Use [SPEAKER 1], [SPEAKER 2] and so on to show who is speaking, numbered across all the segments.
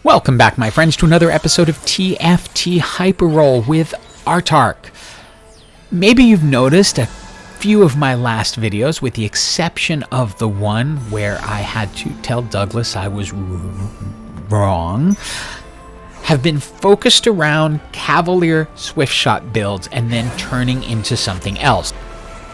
[SPEAKER 1] Welcome back, my friends, to another episode of TFT Hyperroll with Artark. Maybe you've noticed a few of my last videos, with the exception of the one where I had to tell Douglas I was wrong, have been focused around Cavalier Swiftshot builds and then turning into something else.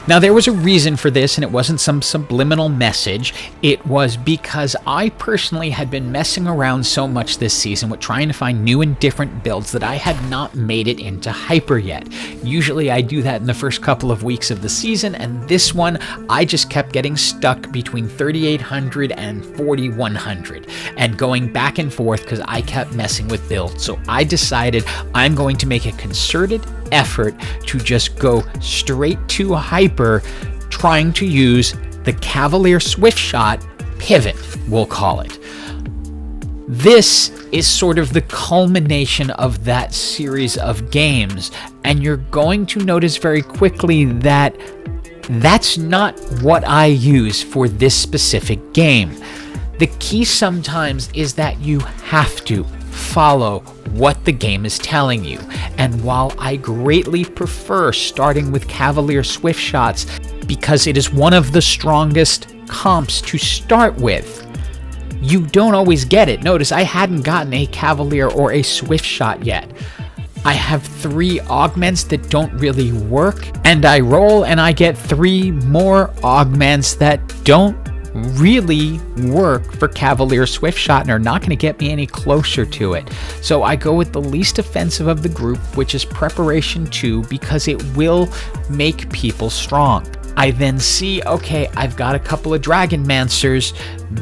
[SPEAKER 1] Now, there was a reason for this, and it wasn't some subliminal message. It was because I personally had been messing around so much this season with trying to find new and different builds that I had not made it into Hyper yet. Usually I do that in the first couple of weeks of the season, and this one I just kept getting stuck between 3,800 and 4,100 and going back and forth because I kept messing with builds. So I decided I'm going to make a concerted effort to just go straight to Hyper, trying to use the Cavalier Swiftshot pivot, we'll call it. This is sort of the culmination of that series of games, and you're going to notice very quickly that that's not what I use for this specific game. The key sometimes is that you have to follow what the game is telling you. And while I greatly prefer starting with Cavalier Swiftshots because it is one of the strongest comps to start with, you don't always get it. Notice I hadn't gotten a Cavalier or a Swiftshot yet. I have 3 augments that don't really work, and I roll and I get 3 more augments that don't really work for Cavalier Swiftshot and are not going to get me any closer to it. So I go with the least offensive of the group, which is Preparation 2, because it will make people strong. I then see, okay, I've got a couple of Dragonmancers,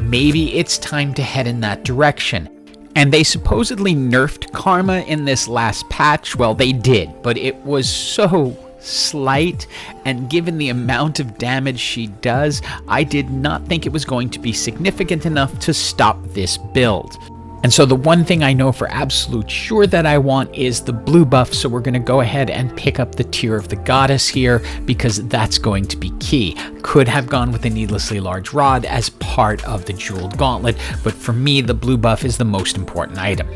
[SPEAKER 1] maybe it's time to head in that direction. And they supposedly nerfed Karma in this last patch. Well, they did, but it was so slight, and given the amount of damage she does, I did not think it was going to be significant enough to stop this build. And so the one thing I know for absolute sure that I want is the blue buff, so we're going to go ahead and pick up the Tear of the Goddess here, because that's going to be key. Could have gone with the Needlessly Large Rod as part of the Jeweled Gauntlet, but for me the blue buff is the most important item.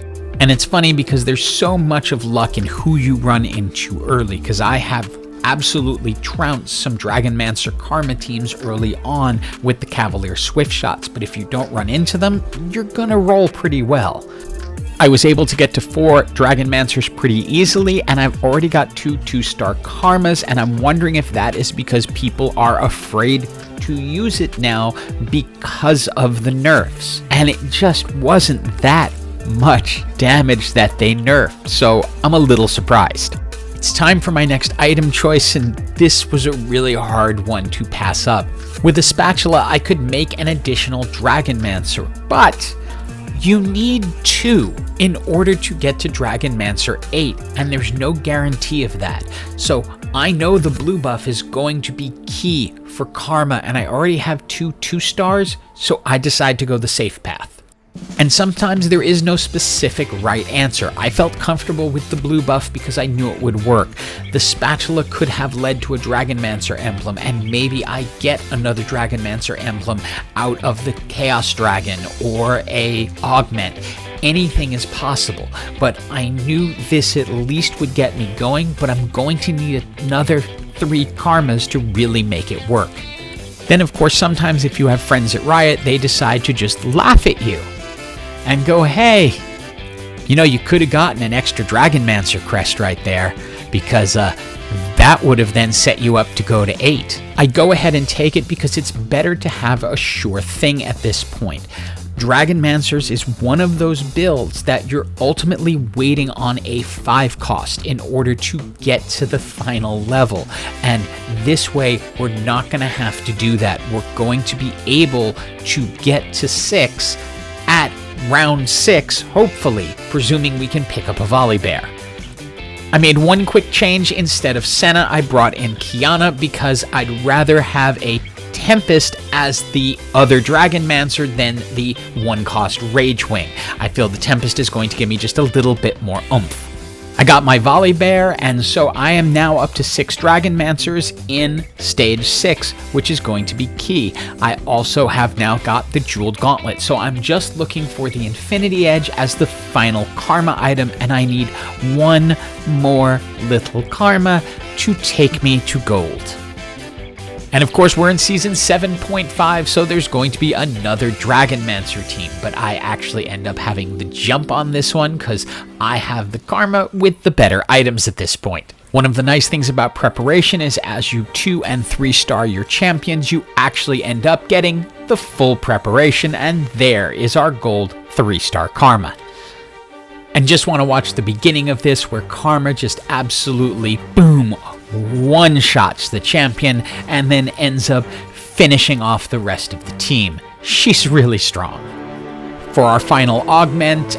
[SPEAKER 1] And it's funny because there's so much of luck in who you run into early, because I have absolutely trounced some Dragonmancer Karma teams early on with the Cavalier Swiftshots, but if you don't run into them, you're gonna roll pretty well. I was able to get to 4 Dragonmancers pretty easily, and I've already got 2 2-star Karmas, and I'm wondering if that is because people are afraid to use it now because of the nerfs. And it just wasn't that much damage that they nerfed, so I'm a little surprised. It's time for my next item choice, and this was a really hard one to pass up. With a spatula, I could make an additional Dragonmancer, but you need 2 in order to get to Dragonmancer 8, and there's no guarantee of that. So I know the blue buff is going to be key for Karma, and I already have 2 2-stars, so I decide to go the safe path. And sometimes there is no specific right answer. I felt comfortable with the blue buff because I knew it would work. The spatula could have led to a Dragonmancer emblem, and maybe I get another Dragonmancer emblem out of the Chaos Dragon or a augment. Anything is possible, but I knew this at least would get me going, but I'm going to need another 3 Karmas to really make it work. Then, of course, sometimes if you have friends at Riot, they decide to just laugh at you and go, hey, you know, you could have gotten an extra Dragonmancer crest right there, because that would have then set you up to go to 8. I go ahead and take it because it's better to have a sure thing at this point. Dragonmancers is one of those builds that you're ultimately waiting on a 5 cost in order to get to the final level. And this way, we're not going to have to do that. We're going to be able to get to 6 at round 6, hopefully, presuming we can pick up a Volibear. I made one quick change. Instead of Senna, I brought in Kiana because I'd rather have a Tempest as the other Dragonmancer than the 1-cost Ragewing. I feel the Tempest is going to give me just a little bit more oomph. I got my volley bear, and so I am now up to 6 Dragonmancers in stage 6, which is going to be key. I also have now got the jeweled gauntlet, so I'm just looking for the Infinity Edge as the final karma item, and I need one more little karma to take me to gold. And of course, we're in season 7.5, so there's going to be another Dragonmancer team, but I actually end up having the jump on this one because I have the karma with the better items at this point. One of the nice things about preparation is as you 2 and 3 star your champions, you actually end up getting the full preparation, and there is our gold 3-star karma. And just want to watch the beginning of this where karma just absolutely, boom, one-shots the champion and then ends up finishing off the rest of the team. She's really strong. For our final augment,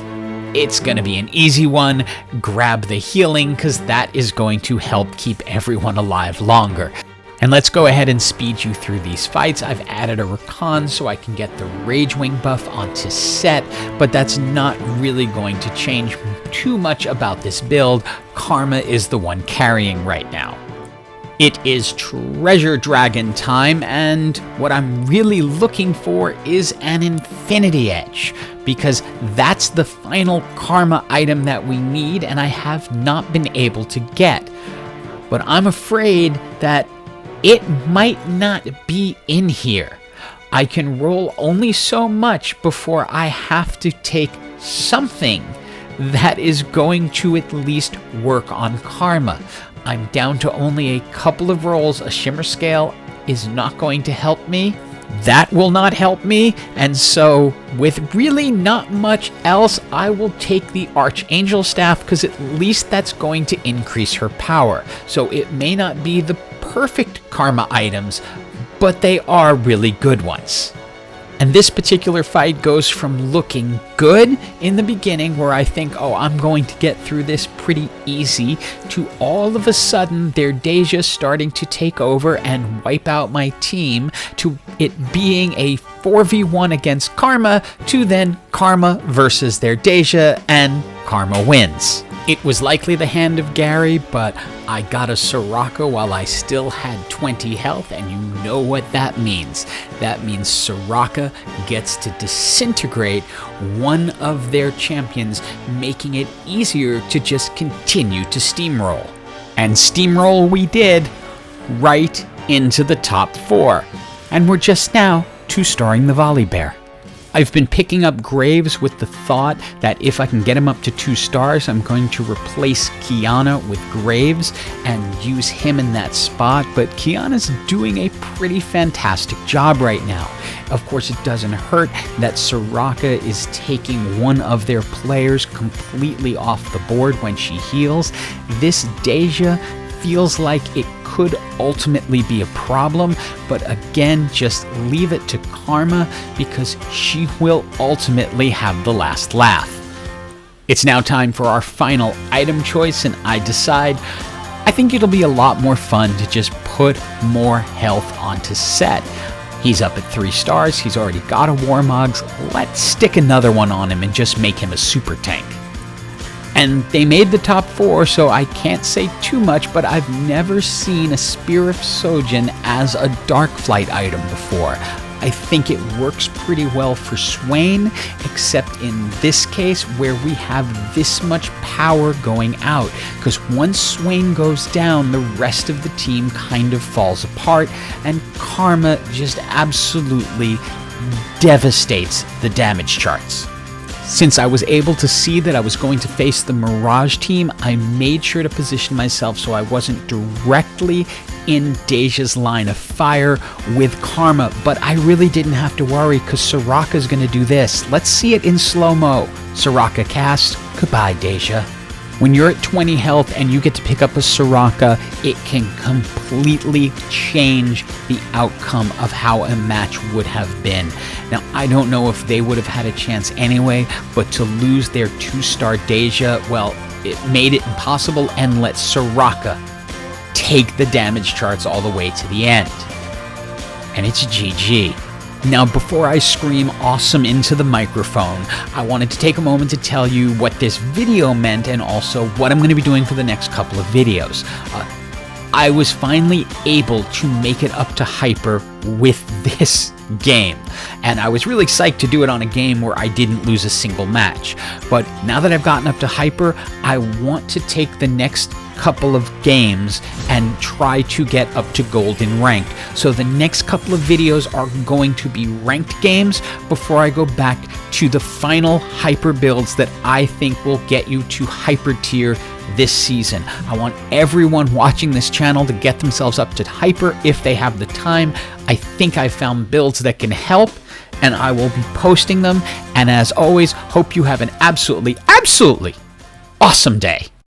[SPEAKER 1] it's going to be an easy one. Grab the healing because that is going to help keep everyone alive longer. And let's go ahead and speed you through these fights. I've added a Rakan so I can get the Rage Wing buff onto set, but that's not really going to change too much about this build. Karma is the one carrying right now. It is Treasure Dragon time, and what I'm really looking for is an Infinity Edge, because that's the final karma item that we need and I have not been able to get. But I'm afraid that it might not be in here. I can roll only so much before I have to take something that is going to at least work on karma. I'm down to only a couple of rolls. A shimmer scale is not going to help me. That will not help me, and so with really not much else, I will take the Archangel Staff because at least that's going to increase her power. So it may not be the perfect karma items, but they are really good ones. And this particular fight goes from looking good in the beginning where I think, oh, I'm going to get through this pretty easy, to all of a sudden their Deja starting to take over and wipe out my team, to it being a 4v1 against Karma, to then Karma versus their Deja, and Karma wins. It was likely the hand of Gary, but I got a Soraka while I still had 20 health, and you know what that means. That means Soraka gets to disintegrate one of their champions, making it easier to just continue to steamroll. And steamroll we did, right into the top 4. And we're just now 2-starring the Volley Bear. I've been picking up Graves with the thought that if I can get him up to 2 stars, I'm going to replace Kiana with Graves and use him in that spot, but Kiana's doing a pretty fantastic job right now. Of course, it doesn't hurt that Soraka is taking one of their players completely off the board when she heals. This Deja feels like it could ultimately be a problem, but again, just leave it to Karma because she will ultimately have the last laugh. It's now time for our final item choice, and I decide I think it'll be a lot more fun to just put more health onto set. He's up at 3 stars, he's already got a Warmogs, let's stick another one on him and just make him a super tank. And they made the top 4, so I can't say too much, but I've never seen a Spear of Sojin as a Dark Flight item before. I think it works pretty well for Swain, except in this case where we have this much power going out, because once Swain goes down, the rest of the team kind of falls apart, and Karma just absolutely devastates the damage charts. Since I was able to see that I was going to face the Mirage team, I made sure to position myself so I wasn't directly in Deja's line of fire with Karma, but I really didn't have to worry because Soraka's going to do this. Let's see it in slow-mo. Soraka cast, goodbye Deja. When you're at 20 health and you get to pick up a Soraka, it can completely change the outcome of how a match would have been. Now, I don't know if they would have had a chance anyway, but to lose their 2-star Deja, well, it made it impossible and let Soraka take the damage charts all the way to the end. And it's GG. Now, before I scream awesome into the microphone, I wanted to take a moment to tell you what this video meant and also what I'm going to be doing for the next couple of videos. I was finally able to make it up to hyper with this game, and I was really psyched to do it on a game where I didn't lose a single match. But now that I've gotten up to hyper, I want to take the next couple of games and try to get up to gold in ranked. So the next couple of videos are going to be ranked games before I go back to the final hyper builds that I think will get you to hyper tier this season. I want everyone watching this channel to get themselves up to hyper if they have the time. I think I found builds that can help, and I will be posting them. And as always, hope you have an absolutely awesome day.